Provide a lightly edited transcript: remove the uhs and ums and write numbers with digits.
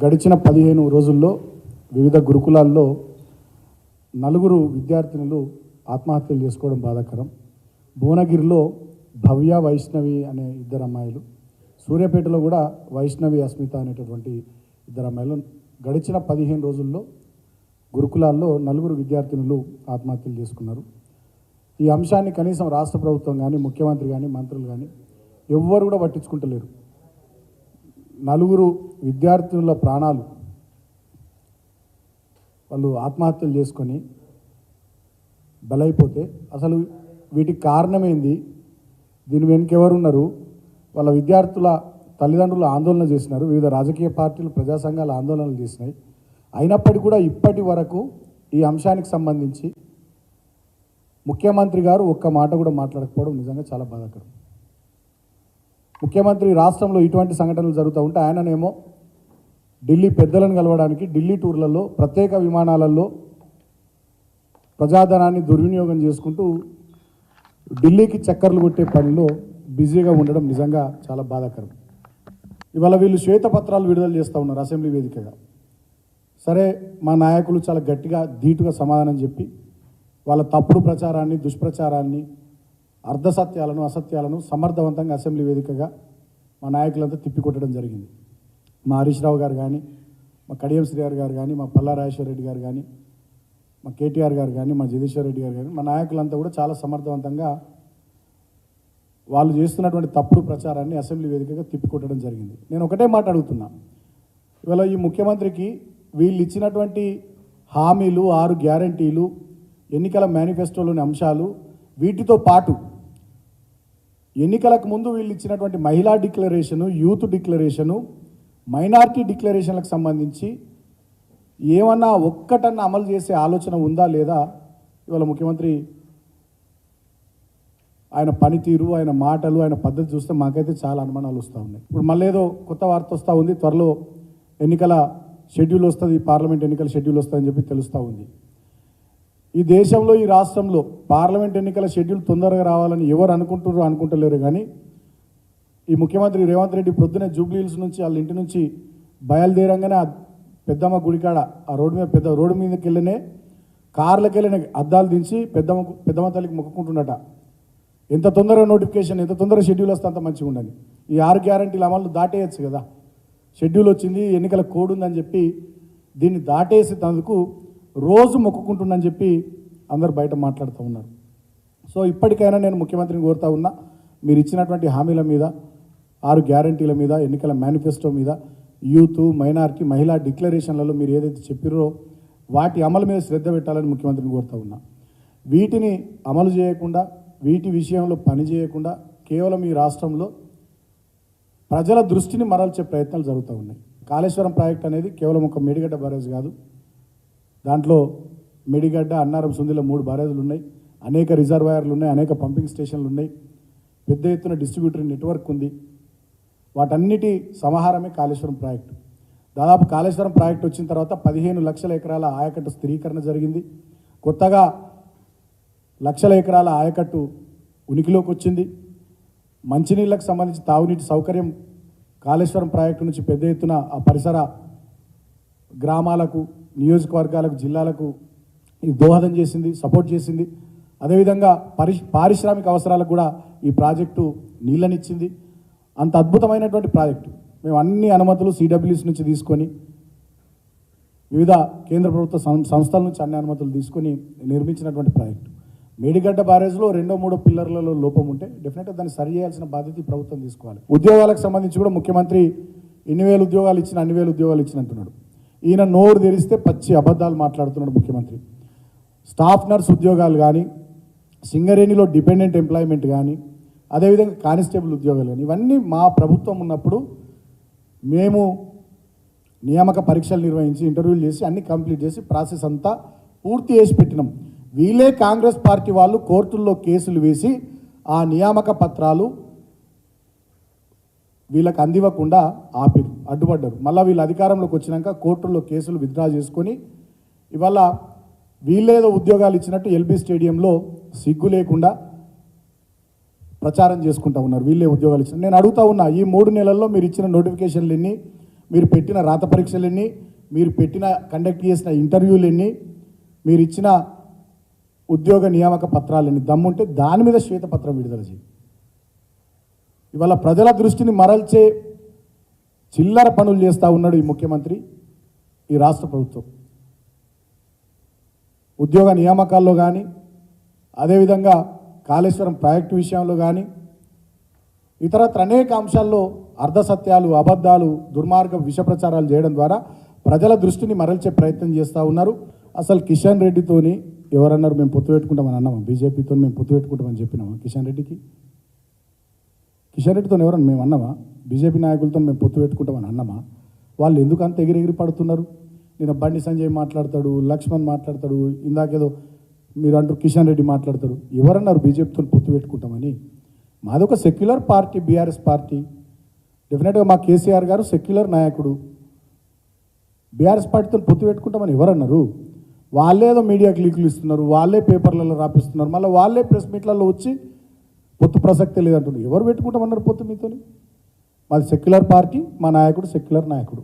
గడిచిన 15 రోజుల్లో వివిధ గురుకులాల్లో 4 విద్యార్థినులు ఆత్మహత్యలు చేసుకోవడం బాధాకరం. భువనగిరిలో భవ్య వైష్ణవి అనే 2 అమ్మాయిలు, సూర్యాపేటలో కూడా వైష్ణవి అస్మిత అనేటటువంటి 2 అమ్మాయిలు గడిచిన 15 రోజుల్లో గురుకులాల్లో 4 విద్యార్థినులు ఆత్మహత్యలు చేసుకున్నారు. ఈ అంశాన్ని కనీసం రాష్ట్ర ప్రభుత్వం కానీ, ముఖ్యమంత్రి కానీ, మంత్రులు కానీ ఎవ్వరు కూడా పట్టించుకుంటలేరు. 4 విద్యార్థుల ప్రాణాలు వాళ్ళు ఆత్మహత్యలు చేసుకొని బలైపోతే అసలు వీటికి కారణమేంది? దీని వెనుక ఎవరున్నారు? వాళ్ళ విద్యార్థుల తల్లిదండ్రులు ఆందోళన చేసినారు, వివిధ రాజకీయ పార్టీలు, ప్రజా సంఘాలు ఆందోళనలు చేసినాయి. అయినప్పటికీ కూడా ఇప్పటి వరకు ఈ అంశానికి సంబంధించి ముఖ్యమంత్రి గారు ఒక్క మాట కూడా మాట్లాడకపోవడం నిజంగా చాలా బాధాకరం. ముఖ్యమంత్రి రాష్ట్రంలో ఇటువంటి సంఘటనలు జరుగుతూ ఉంటే ఆయననేమో ఢిల్లీ పెద్దలను కలవడానికి ఢిల్లీ టూర్లలో ప్రత్యేక విమానాలలో ప్రజాధనాన్ని దుర్వినియోగం చేసుకుంటూ ఢిల్లీకి చక్కర్లు కొట్టే పనిలో బిజీగా ఉండడం నిజంగా చాలా బాధాకరం. ఇవాళ వీళ్ళు శ్వేతపత్రాలు విడుదల చేస్తూ ఉన్నారు అసెంబ్లీ వేదికగా. సరే, మా నాయకులు చాలా గట్టిగా ధీటుగా సమాధానం చెప్పి వాళ్ళ తప్పుడు ప్రచారాన్ని, దుష్ప్రచారాన్ని, అర్ధసత్యాలను, అసత్యాలను సమర్థవంతంగా అసెంబ్లీ వేదికగా మా నాయకులంతా తిప్పికొట్టడం జరిగింది. మా హరీష్ రావు గారు కానీ, మా కడియం శ్రీగారు గారు కానీ, మా పల్లా రాజేశ్వర రెడ్డి గారు కానీ, మా కేటీఆర్ గారు కానీ, మా జగదీశ్వర్ రెడ్డి గారు కానీ, మా నాయకులంతా కూడా చాలా సమర్థవంతంగా వాళ్ళు చేస్తున్నటువంటి తప్పుడు ప్రచారాన్ని అసెంబ్లీ వేదికగా తిప్పికొట్టడం జరిగింది. నేను ఒకటే మాట అడుగుతున్నా, ఇవాళ ఈ ముఖ్యమంత్రికి వీళ్ళు ఇచ్చినటువంటి హామీలు, 6 గ్యారంటీలు, ఎన్నికల మేనిఫెస్టోలోని అంశాలు, వీటితో పాటు ఎన్నికలకు ముందు వీళ్ళు ఇచ్చినటువంటి మహిళా డిక్లరేషను, యూత్ డిక్లరేషను, మైనారిటీ డిక్లరేషన్లకు సంబంధించి ఏమన్నా ఒక్కటన్నా అమలు చేసే ఆలోచన ఉందా లేదా? ఇవాళ ముఖ్యమంత్రి ఆయన పనితీరు, ఆయన మాటలు, ఆయన పద్ధతి చూస్తే మాకైతే చాలా అనుమానాలు వస్తూ ఉన్నాయి. ఇప్పుడు మళ్ళీ ఏదో కొత్త వార్త వస్తూ ఉంది, త్వరలో ఎన్నికల షెడ్యూల్ వస్తుంది, పార్లమెంట్ ఎన్నికల షెడ్యూల్ వస్తుందని చెప్పి తెలుస్తూ ఉంది. ఈ దేశంలో, ఈ రాష్ట్రంలో పార్లమెంట్ ఎన్నికల షెడ్యూల్ తొందరగా రావాలని ఎవరు అనుకుంటలేరు. కానీ ఈ ముఖ్యమంత్రి రేవంత్ రెడ్డి ప్రొద్దునే జూబ్లీ హిల్స్ నుంచి వాళ్ళ ఇంటి నుంచి బయలుదేరంగానే ఆ పెద్దమ్మ గుడికాడ ఆ రోడ్డు మీదకి వెళ్ళినే కార్లకు వెళ్ళిన అద్దాలు దించి పెద్దమ్మ తల్లికి మొక్కుకుంటుండట. ఎంత తొందరగా నోటిఫికేషన్, ఎంత తొందరగా షెడ్యూల్ వస్తే అంత మంచిగా ఉండాలి. ఈ 6 గ్యారంటీల అమలు దాటేయచ్చు కదా. షెడ్యూల్ వచ్చింది, ఎన్నికల కోడ్ ఉందని చెప్పి దీన్ని దాటేసి తనకు రోజు మొక్కుకుంటుందని చెప్పి అందరు బయట మాట్లాడుతూ ఉన్నారు. సో ఇప్పటికైనా నేను ముఖ్యమంత్రిని కోరుతా ఉన్నా, మీరు ఇచ్చినటువంటి హామీల మీద, 6 గ్యారంటీల మీద, ఎన్నికల మేనిఫెస్టో మీద, యూత్, మైనారిటీ, మహిళా డిక్లరేషన్లలో మీరు ఏదైతే చెప్పారో వాటి అమలు మీద శ్రద్ధ పెట్టాలని ముఖ్యమంత్రిని కోరుతా ఉన్నా. వీటిని అమలు చేయకుండా, వీటి విషయంలో పని చేయకుండా కేవలం ఈ రాష్ట్రంలో ప్రజల దృష్టిని మరల్చే ప్రయత్నాలు జరుగుతూ ఉన్నాయి. కాళేశ్వరం ప్రాజెక్ట్ అనేది కేవలం ఒక మేడిగడ్డ బ్యారేజ్ కాదు. దాంట్లో మేడిగడ్డ, అన్నారం, సుందిలో 3 బ్యారేజ్లు ఉన్నాయి, అనేక రిజర్వాయర్లు ఉన్నాయి, అనేక పంపింగ్ స్టేషన్లు ఉన్నాయి, పెద్ద ఎత్తున డిస్ట్రిబ్యూటరీ నెట్వర్క్ ఉంది. వాటన్నిటి సమాహారమే కాళేశ్వరం ప్రాజెక్టు. దాదాపు కాళేశ్వరం ప్రాజెక్టు వచ్చిన తర్వాత 15 లక్షల ఎకరాల ఆయకట్టు స్థిరీకరణ జరిగింది. కొత్తగా లక్షల ఎకరాల ఆయకట్టు ఉనికిలోకి వచ్చింది. మంచినీళ్ళకు సంబంధించి తాగునీటి సౌకర్యం కాళేశ్వరం ప్రాజెక్టు నుంచి పెద్ద ఎత్తున ఆ పరిసర గ్రామాలకు, నియోజకవర్గాలకు, జిల్లాలకు ఇది దోహదం చేసింది, సపోర్ట్ చేసింది. అదేవిధంగా పారిశ్రామిక అవసరాలకు కూడా ఈ ప్రాజెక్టు నీళ్ళనిచ్చింది. అంత అద్భుతమైనటువంటి ప్రాజెక్టు. మేము అన్ని అనుమతులు సిడబ్ల్యూసి నుంచి తీసుకొని, వివిధ కేంద్ర ప్రభుత్వ సంస్థల నుంచి అన్ని అనుమతులు తీసుకొని నిర్మించినటువంటి ప్రాజెక్టు. మేడిగడ్డ బ్యారేజ్లో 2-3 పిల్లర్లలో లోపం ఉంటే డెఫినెట్గా దాన్ని సరి చేయాల్సిన బాధ్యత ఈ ప్రభుత్వం తీసుకోవాలి. ఉద్యోగాలకు సంబంధించి కూడా ముఖ్యమంత్రి ఇన్ని వేల ఉద్యోగాలు ఇచ్చిన, అన్ని వేల ఉద్యోగాలు ఇచ్చినట్టున్నాడు. ఈయన నోరు తెరిస్తే పచ్చి అబద్ధాలు మాట్లాడుతున్నాడు ముఖ్యమంత్రి. స్టాఫ్ నర్స్ ఉద్యోగాలు కానీ, సింగరేణిలో డిపెండెంట్ ఎంప్లాయ్మెంట్ కానీ, అదేవిధంగా కానిస్టేబుల్ ఉద్యోగాలు కానీ, ఇవన్నీ మా ప్రభుత్వం ఉన్నప్పుడు మేము నియామక పరీక్షలు నిర్వహించి, ఇంటర్వ్యూలు చేసి, అన్ని కంప్లీట్ చేసి, ప్రాసెస్ అంతా పూర్తి చేసి పెట్టినాం. వీళ్ళే కాంగ్రెస్ పార్టీ వాళ్ళు కోర్టుల్లో కేసులు వేసి ఆ నియామక పత్రాలు వీళ్ళకి అందివ్వకుండా ఆపిరు, అడ్డుపడ్డారు. మళ్ళీ వీళ్ళు అధికారంలోకి వచ్చినాక కోర్టుల్లో కేసులు విత్డ్రా చేసుకొని ఇవాళ వీళ్ళేదో ఉద్యోగాలు ఇచ్చినట్టు ఎల్బీ స్టేడియంలో సిగ్గు లేకుండా ప్రచారం చేసుకుంటా ఉన్నారు. వీళ్ళే ఉద్యోగాలు ఇచ్చిన. నేను అడుగుతా ఉన్నా, ఈ 3 నెలల్లో మీరు ఇచ్చిన నోటిఫికేషన్లు ఎన్ని, మీరు పెట్టిన రాత పరీక్షలు ఎన్ని, మీరు పెట్టిన కండక్ట్ చేసిన ఇంటర్వ్యూలు ఎన్ని, మీరు ఇచ్చిన ఉద్యోగ నియామక పత్రాలు ఎన్ని, దమ్ముంటే దాని మీద శ్వేతపత్రం విడుదల చేయి. ఇవాళ ప్రజల దృష్టిని మరల్చే చిల్లర పనులు చేస్తూ ఉన్నాడు ఈ ముఖ్యమంత్రి, ఈ రాష్ట్ర ప్రభుత్వం. ఉద్యోగ నియామకాల్లో కానీ, అదేవిధంగా కాళేశ్వరం ప్రాజెక్టు విషయంలో కానీ, ఇతరత్ర అనేక అంశాల్లో అర్ధసత్యాలు, అబద్ధాలు, దుర్మార్గ విష ప్రచారాలు చేయడం ద్వారా ప్రజల దృష్టిని మరల్చే ప్రయత్నం చేస్తూ ఉన్నారు. అసలు కిషన్ రెడ్డితోని ఎవరన్నారు మేము పొత్తు పెట్టుకుంటామని అన్నామా? బీజేపీతో మేము పొత్తు పెట్టుకుంటామని చెప్పినామా కిషన్ రెడ్డికి? కిషన్ రెడ్డితో ఎవరన్నా మేము అన్నామా? బీజేపీ నాయకులతో మేము పొత్తు పెట్టుకుంటామని అన్నామా? వాళ్ళు ఎందుకు అంత ఎగిరెగిరి పడుతున్నారు? నేను బండి సంజయ్ మాట్లాడతాడు, లక్ష్మణ్ మాట్లాడతాడు, ఇందాకేదో మీరు అంటారు కిషన్ రెడ్డి మాట్లాడతారు. ఎవరన్నారు బీజేపీతో పొత్తు పెట్టుకుంటామని? మాదొక సెక్యులర్ పార్టీ, బీఆర్ఎస్ పార్టీ. డెఫినెట్గా మా కేసీఆర్ గారు సెక్యులర్ నాయకుడు. బీఆర్ఎస్ పార్టీతో పొత్తు పెట్టుకుంటామని ఎవరన్నారు? వాళ్ళేదో మీడియాకి లీకులు ఇస్తున్నారు, వాళ్ళే పేపర్లలో రాపిస్తున్నారు, మళ్ళీ వాళ్ళే ప్రెస్ మీట్లలో వచ్చి పొత్తు ప్రసక్తే లేదంటున్నారు. ఎవరు పెట్టుకుంటామన్నారు పొత్తు మీతోని? మాది సెక్యులర్ పార్టీ, మా నాయకుడు సెక్యులర్ నాయకుడు.